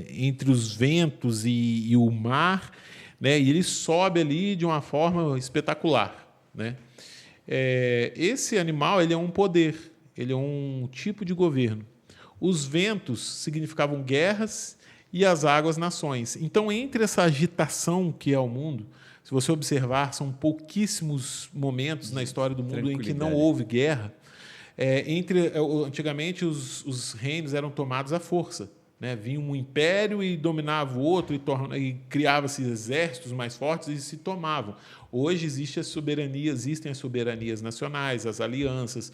Entre os ventos e o mar, né? E ele sobe ali de uma forma espetacular. Né? Esse animal ele é um poder, ele é um tipo de governo. Os ventos significavam guerras e as águas nações. Então, entre essa agitação que é o mundo, se você observar, são pouquíssimos momentos na história do mundo em que não houve guerra. Antigamente, os reinos eram tomados à força. né? Vinha um império e dominava o outro e criava-se exércitos mais fortes e se tomavam. Hoje existem as soberanias nacionais, as alianças,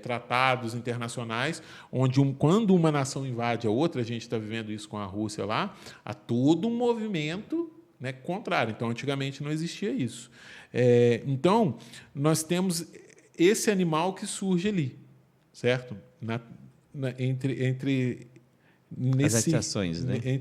tratados internacionais, onde quando uma nação invade a outra, a gente está vivendo isso com a Rússia lá, há todo um movimento, né, contrário. Então, antigamente não existia isso. Então, nós temos esse animal que surge ali, certo? Entre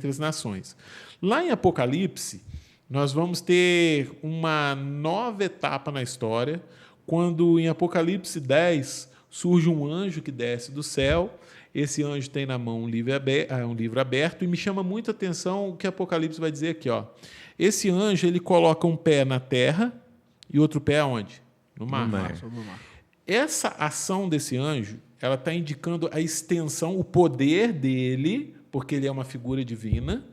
as nações. Lá em Apocalipse, nós vamos ter uma nova etapa na história, quando em Apocalipse 10 surge um anjo que desce do céu. Esse anjo tem na mão um livro aberto, e me chama muita atenção o que Apocalipse vai dizer aqui. Ó. Esse anjo ele coloca um pé na terra e outro pé aonde? No mar. Essa ação desse anjo, ela está indicando a extensão, o poder dele, porque ele é uma figura divina,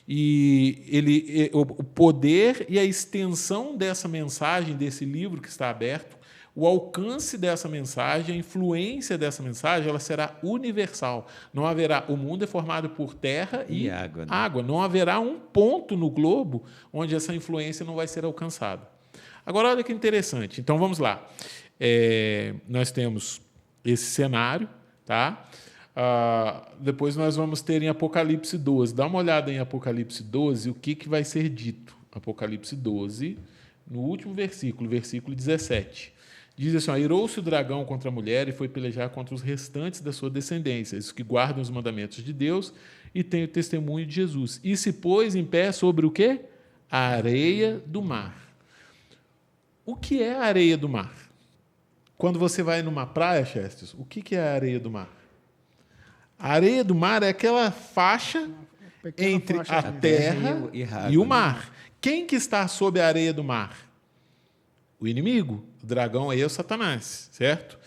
e o poder e a extensão dessa mensagem, desse livro que está aberto, o alcance dessa mensagem, a influência dessa mensagem, ela será universal. Não haverá, o mundo é formado por terra e água. Não haverá um ponto no globo onde essa influência não vai ser alcançada. Agora, olha que interessante. Então, vamos lá. Nós temos esse cenário, tá? Depois nós vamos ter em Apocalipse 12. Dá uma olhada em Apocalipse 12, o que vai ser dito. Apocalipse 12, no último versículo 17. Diz assim: irou-se o dragão contra a mulher e foi pelejar contra os restantes da sua descendência, os que guardam os mandamentos de Deus e têm o testemunho de Jesus. E se pôs em pé sobre o quê? A areia do mar. O que é a areia do mar? Quando você vai numa praia, Chester, o que é a areia do mar? A areia do mar é aquela faixa entre a terra e o mar. Quem que está sob a areia do mar? O inimigo. O dragão aí é o Satanás, certo?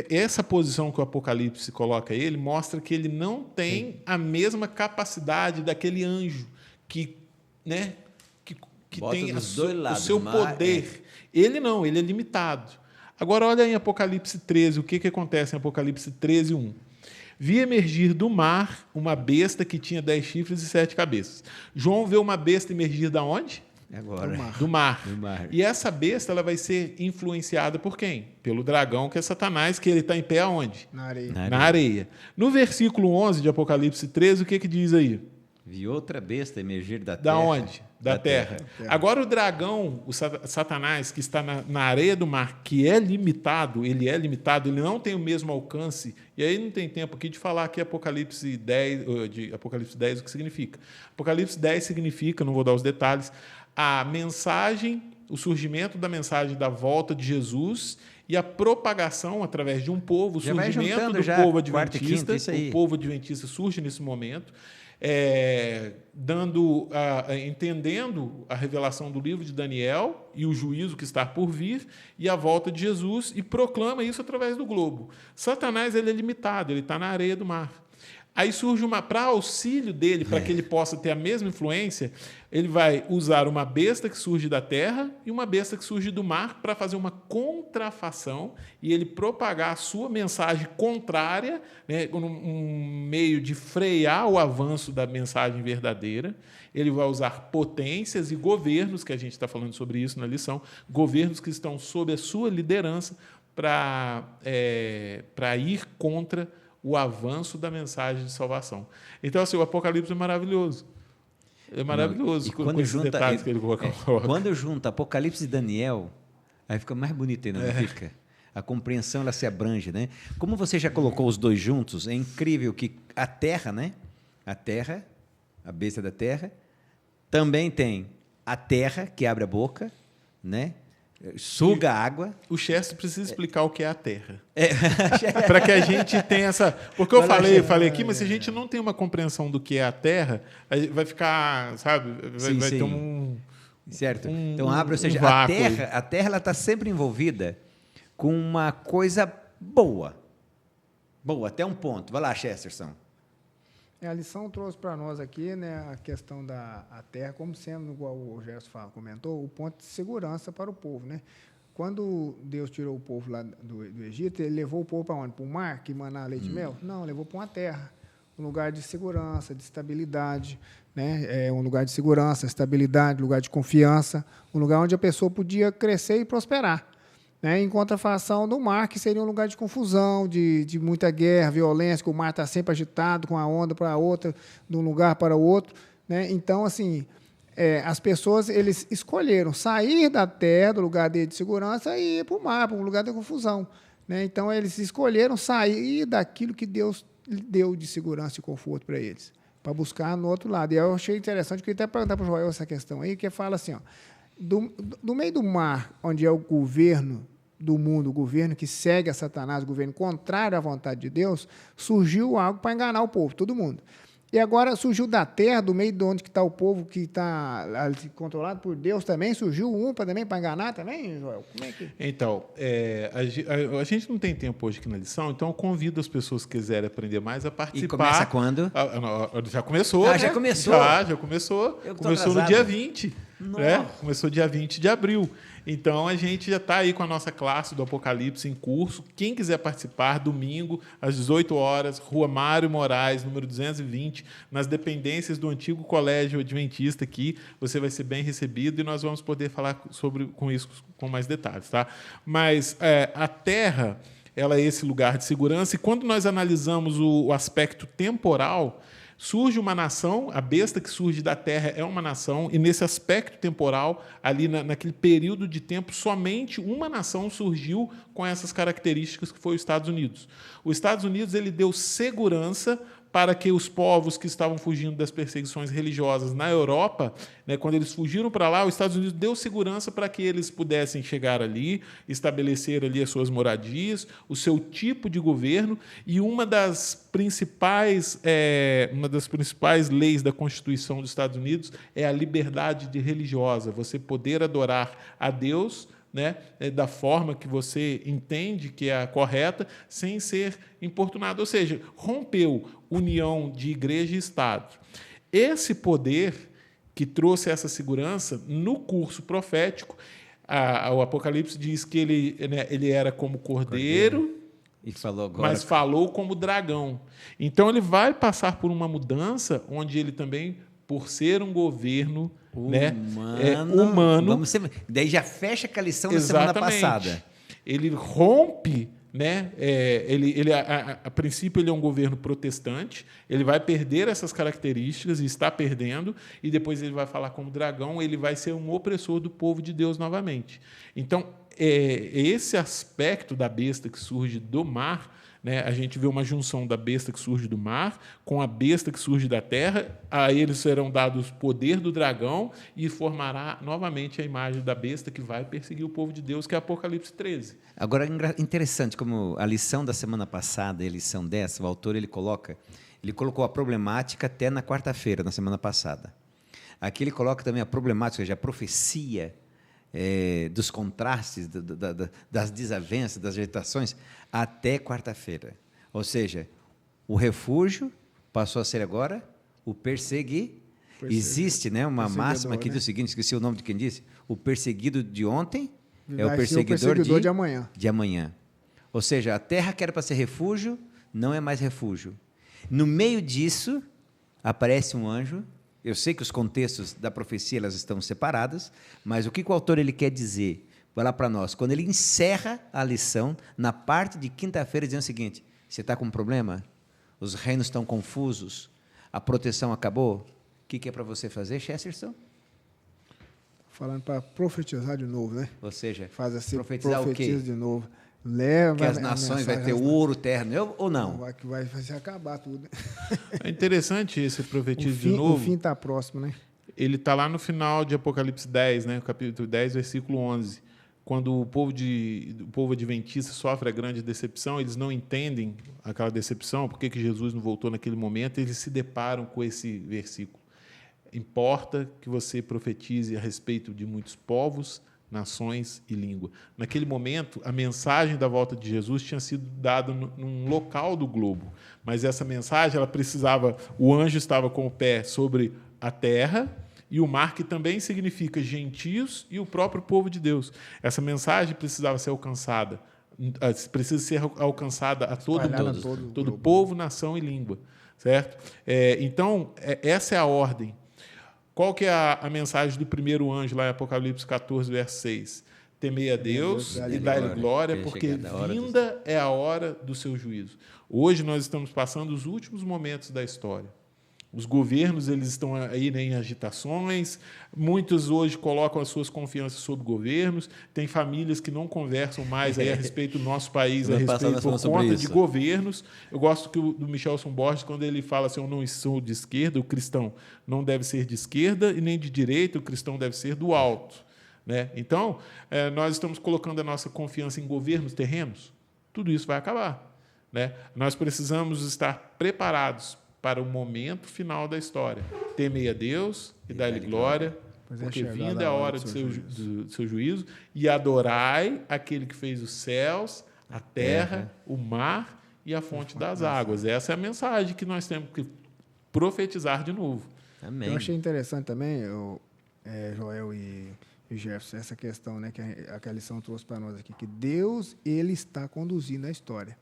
Essa posição que o Apocalipse coloca ele, mostra que ele não tem a mesma capacidade daquele anjo que tem o seu poder. Ele não, ele é limitado. Agora, olha em Apocalipse 13, o que acontece em Apocalipse 13, 1. Vi emergir do mar uma besta que tinha 10 chifres e 7 cabeças. João vê uma besta emergir da onde? Agora. Do mar. E essa besta ela vai ser influenciada por quem? Pelo dragão, que é Satanás, que ele está em pé aonde? Na areia. No versículo 11 de Apocalipse 13, o que diz aí? Vi outra besta emergir da terra. Da onde? Da terra. Agora o dragão, o Satanás, que está na areia do mar, que é limitado, ele não tem o mesmo alcance, e aí não tem tempo aqui de falar aqui Apocalipse 10, o que significa. Apocalipse 10 significa, não vou dar os detalhes, a mensagem, o surgimento da mensagem da volta de Jesus e a propagação através de um povo, o surgimento do povo adventista. O povo adventista surge nesse momento, entendendo a revelação do livro de Daniel e o juízo que está por vir e a volta de Jesus, e proclama isso através do globo. Satanás ele é limitado, ele está na areia do mar. Aí surge para auxílio dele, para que ele possa ter a mesma influência, ele vai usar uma besta que surge da terra e uma besta que surge do mar para fazer uma contrafação e ele propagar a sua mensagem contrária, né, um meio de frear o avanço da mensagem verdadeira. Ele vai usar potências e governos, que a gente está falando sobre isso na lição, governos que estão sob a sua liderança para ir contra o avanço da mensagem de salvação. Então, assim, o Apocalipse é maravilhoso. É maravilhoso com esses detalhes que ele coloca. Quando junta Apocalipse e Daniel, aí fica mais bonito ainda, não fica? A compreensão ela se abrange, né? Como você já colocou os dois juntos, é incrível que a terra, né? A terra, a besta da terra, também tem a terra que abre a boca, né? Suga a água. O Chester precisa explicar o que é a terra. Para que a gente tenha essa... Porque eu falei aqui, mas se a gente não tem uma compreensão do que é a terra, vai ficar, sabe? Vai ter um... Certo. Então, ou seja, a terra está sempre envolvida com uma coisa boa. Boa, até um ponto. Vai lá, Chesterson. A lição trouxe para nós aqui, né, a questão da terra, como sendo, igual o Gerson comentou, o ponto de segurança para o povo. Né? Quando Deus tirou o povo lá do Egito, ele levou o povo para onde? Para o mar, que maná leite e mel? Não, levou para uma terra, um lugar de segurança, de estabilidade, né? Um lugar de segurança, estabilidade, lugar de confiança, um lugar onde a pessoa podia crescer e prosperar. Né? Em contrafação do mar, que seria um lugar de confusão, de muita guerra, violência, que o mar está sempre agitado, com a onda para outra, de um lugar para o outro. Né? Então, assim, as pessoas eles escolheram sair da terra, do lugar dele de segurança, e ir para o mar, para um lugar da confusão. Né? Então, eles escolheram sair daquilo que Deus deu de segurança e conforto para eles, para buscar no outro lado. E eu achei interessante, eu queria até perguntar para o Joel essa questão aí, que fala assim, ó, do meio do mar, onde é o governo do mundo, o governo que segue a Satanás, o governo contrário à vontade de Deus, surgiu algo para enganar o povo, todo mundo. E agora surgiu da terra, do meio de onde está o povo que está controlado por Deus também, surgiu um também para enganar também, Joel? Como é que... Então, a gente não tem tempo hoje aqui na lição, então eu convido as pessoas que quiserem aprender mais a participar. E começa quando? Já começou. Já começou? Já começou. Começou atrasado. no dia 20. Né? Começou dia 20 de abril. Então, a gente já está aí com a nossa classe do Apocalipse em curso. Quem quiser participar, domingo, às 18 horas, Rua Mário Moraes, número 220, nas dependências do antigo Colégio Adventista aqui, você vai ser bem recebido e nós vamos poder falar com isso com mais detalhes. Tá? Mas a Terra, ela é esse lugar de segurança, e quando nós analisamos o aspecto temporal, surge uma nação, a besta que surge da terra é uma nação, e nesse aspecto temporal, ali naquele período de tempo, somente uma nação surgiu com essas características, que foi os Estados Unidos. Os Estados Unidos ele deu segurança para que os povos que estavam fugindo das perseguições religiosas na Europa, né, quando eles fugiram para lá, os Estados Unidos deu segurança para que eles pudessem chegar ali, estabelecer ali as suas moradias, o seu tipo de governo, e uma das principais leis da Constituição dos Estados Unidos é a liberdade religiosa, você poder adorar a Deus, né, da forma que você entende que é a correta, sem ser importunado. Ou seja, rompeu união de igreja e Estado. Esse poder que trouxe essa segurança, no curso profético, o Apocalipse diz que ele era como cordeiro, e falou agora, mas falou como dragão. Então, ele vai passar por uma mudança onde ele também, por ser um governo humano. Daí já fecha com a lição da semana passada. Ele rompe, né? A princípio ele é um governo protestante, ele vai perder essas características e está perdendo, e depois ele vai falar como dragão, ele vai ser um opressor do povo de Deus novamente. Então, esse aspecto da besta que surge do mar, né, a gente vê uma junção da besta que surge do mar com a besta que surge da terra. A eles serão dados poder do dragão e formará novamente a imagem da besta que vai perseguir o povo de Deus, que é Apocalipse 13. Agora, interessante, como a lição da semana passada e a lição dessa, o autor ele colocou a problemática até na quarta-feira, na semana passada. Aqui ele coloca também a problemática, ou seja, a profecia, dos contrastes, das desavenças, das agitações, até quarta-feira. Ou seja, o refúgio passou a ser agora o perseguir. Existe, né, uma máxima que diz o seguinte, esqueci o nome de quem disse, o perseguido de ontem é o perseguidor de amanhã. Ou seja, a terra que era para ser refúgio, não é mais refúgio. No meio disso, aparece um anjo. Eu sei que os contextos da profecia elas estão separadas, mas o que o autor ele quer dizer? Vai lá para nós. Quando ele encerra a lição, na parte de quinta-feira, dizendo o seguinte: você está com um problema? Os reinos estão confusos? A proteção acabou? O que é para você fazer, Chesterton? Falando para profetizar de novo, né? Ou seja, faz assim, profetizar o quê? De novo. Leva que as nações vai ter ouro, terra, ou não? Vai se acabar tudo. É interessante esse profetismo de novo. O fim está próximo, né? Ele está lá no final de Apocalipse 10, né? Capítulo 10, versículo 11. Quando o povo adventista sofre a grande decepção, eles não entendem aquela decepção, por que Jesus não voltou naquele momento, eles se deparam com esse versículo. Importa que você profetize a respeito de muitos povos, nações e língua. Naquele momento, a mensagem da volta de Jesus tinha sido dada num local do globo, mas essa mensagem, ela precisava, o anjo estava com o pé sobre a terra e o mar, que também significa gentios e o próprio povo de Deus. Essa mensagem precisava ser alcançada, precisa ser alcançada a todo mundo, todo povo, nação e língua. certo? Então, essa é a ordem. Qual que é a mensagem do primeiro anjo lá em Apocalipse 14, verso 6? Temei a Deus e dai-lhe glória, porque vinda é a hora do seu juízo. Hoje nós estamos passando os últimos momentos da história. Os governos, eles estão aí, né, em agitações. Muitos hoje colocam as suas confianças sobre governos. Tem famílias que não conversam mais aí a respeito do nosso país, a respeito por conta de governos. Eu gosto do Michelson Borges, quando ele fala assim: eu não sou de esquerda, o cristão não deve ser de esquerda e nem de direita, o cristão deve ser do alto. Né? Então, nós estamos colocando a nossa confiança em governos terrenos. Tudo isso vai acabar. Né? Nós precisamos estar preparados para o momento final da história. Temei a Deus e dai-lhe glória, porque vinda é a hora do seu juízo, e adorai aquele que fez os céus, a terra, o mar e a fonte das águas. Essa é a mensagem que nós temos que profetizar de novo. Amém. Eu achei interessante também, Joel e Jefferson, essa questão, né, que a lição trouxe para nós aqui, que Deus, ele está conduzindo a história.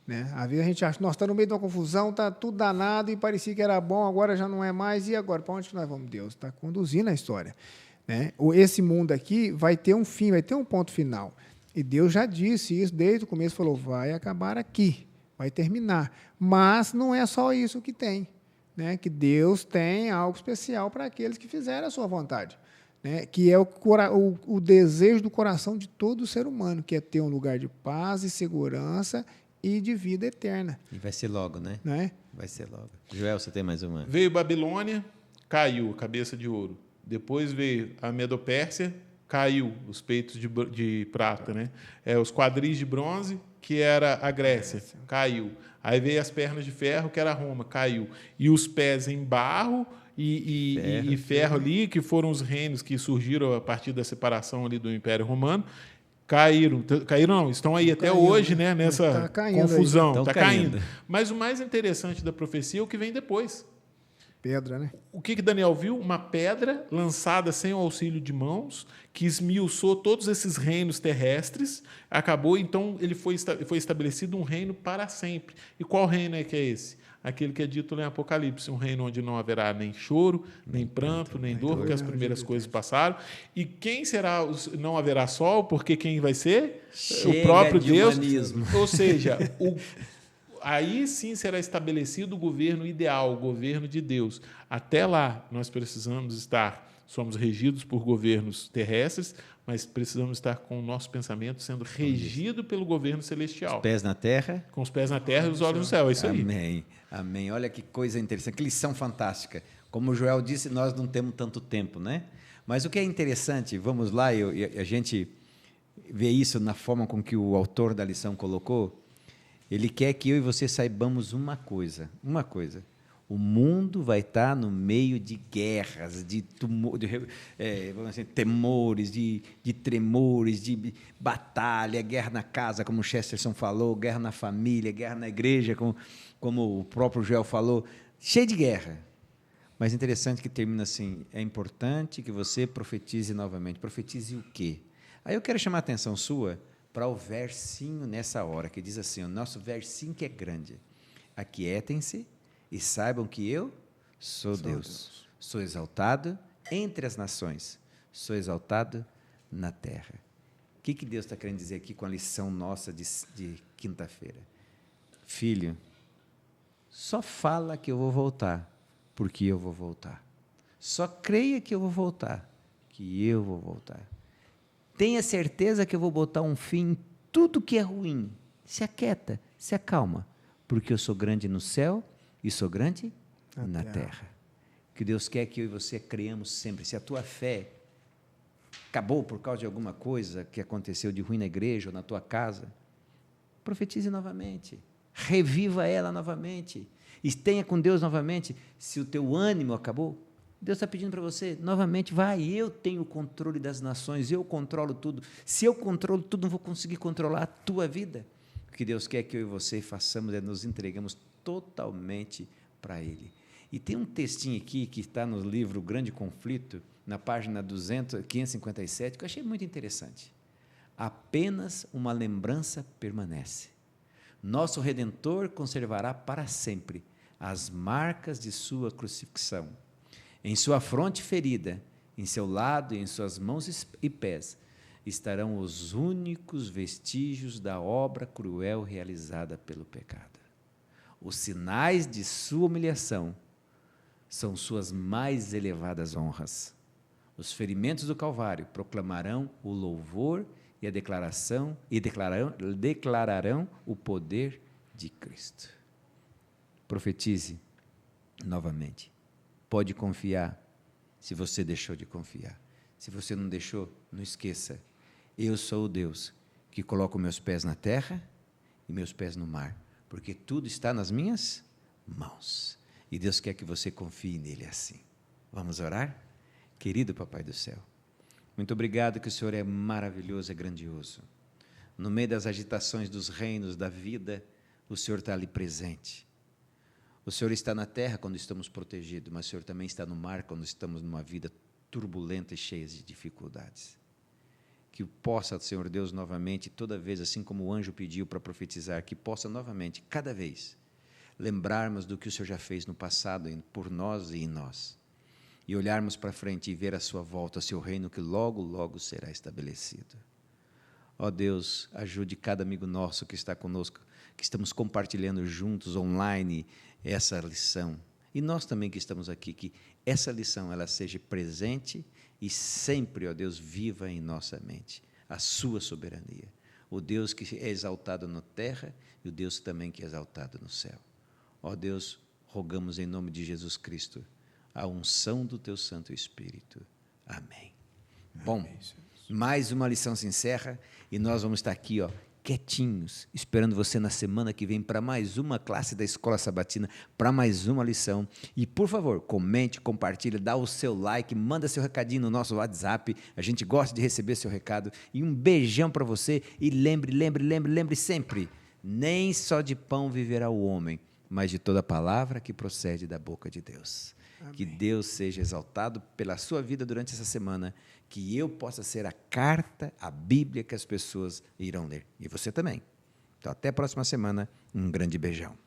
Né? Às vezes a gente acha que nós estamos no meio de uma confusão, está tudo danado e parecia que era bom, agora já não é mais, e agora? Para onde que nós vamos? Deus está conduzindo a história. Né? Esse mundo aqui vai ter um fim, vai ter um ponto final. E Deus já disse isso desde o começo, falou, vai acabar aqui, vai terminar. Mas não é só isso que tem. Né? Que Deus tem algo especial para aqueles que fizerem a sua vontade. Né? Que é o desejo do coração de todo ser humano, que é ter um lugar de paz e segurança e de vida eterna. E vai ser logo, né? Vai ser logo. Joel, você tem mais uma? Veio Babilônia, caiu, cabeça de ouro. Depois veio a Medopérsia, caiu, os peitos de prata, né? Os quadris de bronze, que era a Grécia, caiu. Aí veio as pernas de ferro, que era Roma, caiu. E os pés em barro e ferro ali, que foram os reinos que surgiram a partir da separação ali do Império Romano. Caíram não, estão aí até hoje, né, nessa confusão. Está caindo. Mas o mais interessante da profecia é o que vem depois. Pedra, né? O que Daniel viu? Uma pedra lançada sem o auxílio de mãos, que esmiuçou todos esses reinos terrestres, acabou, então ele foi estabelecido um reino para sempre. E qual reino é que é esse? Aquele que é dito lá em Apocalipse, um reino onde não haverá nem choro, nem pranto, nem dor, porque as primeiras coisas passaram. E quem será, não haverá sol, porque quem vai ser? O próprio Deus. Humanismo. Ou seja, aí sim será estabelecido o governo ideal, o governo de Deus. Até lá, nós somos regidos por governos terrestres, mas precisamos estar com o nosso pensamento sendo regido pelo governo celestial. Os pés na terra. Com os pés na terra e os olhos no céu, é isso aí. Amém, amém. Olha que coisa interessante, que lição fantástica. Como o Joel disse, nós não temos tanto tempo, né? Mas o que é interessante, vamos lá, a gente vê isso na forma com que o autor da lição colocou. Ele quer que eu e você saibamos uma coisa. O mundo vai estar no meio de guerras, de temores, de tremores, de batalha, guerra na casa, como o Chesterton falou, guerra na família, guerra na igreja, como o próprio Joel falou, cheio de guerra. Mas interessante que termina assim, é importante que você profetize novamente. Profetize o quê? Aí eu quero chamar a atenção sua para o versinho nessa hora, que diz assim, o nosso versinho que é grande. Aquietem-se e saibam que eu sou Deus. Sou exaltado entre as nações, sou exaltado na terra. O que Deus está querendo dizer aqui com a lição nossa de quinta-feira? Filho, só fala que eu vou voltar, porque eu vou voltar. Só creia que eu vou voltar, que eu vou voltar. Tenha certeza que eu vou botar um fim em tudo que é ruim. Se aquieta, se acalma, porque eu sou grande no céu e sou grande na terra. Que Deus quer que eu e você creiamos sempre. Se a tua fé acabou por causa de alguma coisa que aconteceu de ruim na igreja ou na tua casa, profetize novamente. Reviva ela novamente. E tenha com Deus novamente. Se o teu ânimo acabou, Deus está pedindo para você, novamente, vai, eu tenho o controle das nações, eu controlo tudo. Se eu controlo tudo, não vou conseguir controlar a tua vida. O que Deus quer que eu e você façamos é nos entregamos totalmente para Ele. E tem um textinho aqui que está no livro Grande Conflito, na página 557, que eu achei muito interessante. Apenas uma lembrança permanece. Nosso Redentor conservará para sempre as marcas de sua crucifixão. Em sua fronte ferida, em seu lado e em suas mãos e pés, estarão os únicos vestígios da obra cruel realizada pelo pecado. Os sinais de sua humilhação são suas mais elevadas honras. Os ferimentos do Calvário proclamarão o louvor e a declararão o poder de Cristo. Profetize novamente. Pode confiar, se você deixou de confiar. Se você não deixou, não esqueça. Eu sou o Deus que coloco meus pés na terra e meus pés no mar, porque tudo está nas minhas mãos. E Deus quer que você confie nele assim. Vamos orar? Querido Papai do céu, muito obrigado que o Senhor é maravilhoso, é grandioso. No meio das agitações dos reinos, da vida, o Senhor está ali presente. O Senhor está na terra quando estamos protegidos, mas o Senhor também está no mar quando estamos numa vida turbulenta e cheia de dificuldades. Que possa, Senhor Deus, novamente, toda vez, assim como o anjo pediu para profetizar, que possa novamente, cada vez, lembrarmos do que o Senhor já fez no passado, por nós e em nós, e olharmos para frente e ver a sua volta, o seu reino que logo, logo será estabelecido. Ó Deus, ajude cada amigo nosso que está conosco, que estamos compartilhando juntos, online, essa lição. E nós também que estamos aqui, que essa lição ela seja presente e sempre, ó Deus, viva em nossa mente a sua soberania. O Deus que é exaltado na terra e o Deus também que é exaltado no céu. Ó Deus, rogamos em nome de Jesus Cristo a unção do teu Santo Espírito. Amém. Bom, mais uma lição se encerra e nós vamos estar aqui, ó, quietinhos, esperando você na semana que vem para mais uma classe da Escola Sabatina, para mais uma lição. E, por favor, comente, compartilhe, dá o seu like, manda seu recadinho no nosso WhatsApp. A gente gosta de receber seu recado. E um beijão para você. E lembre sempre, nem só de pão viverá o homem, mas de toda palavra que procede da boca de Deus. Amém. Que Deus seja exaltado pela sua vida durante essa semana, que eu possa ser a carta, a Bíblia que as pessoas irão ler. E você também. Então, até a próxima semana. Um grande beijão.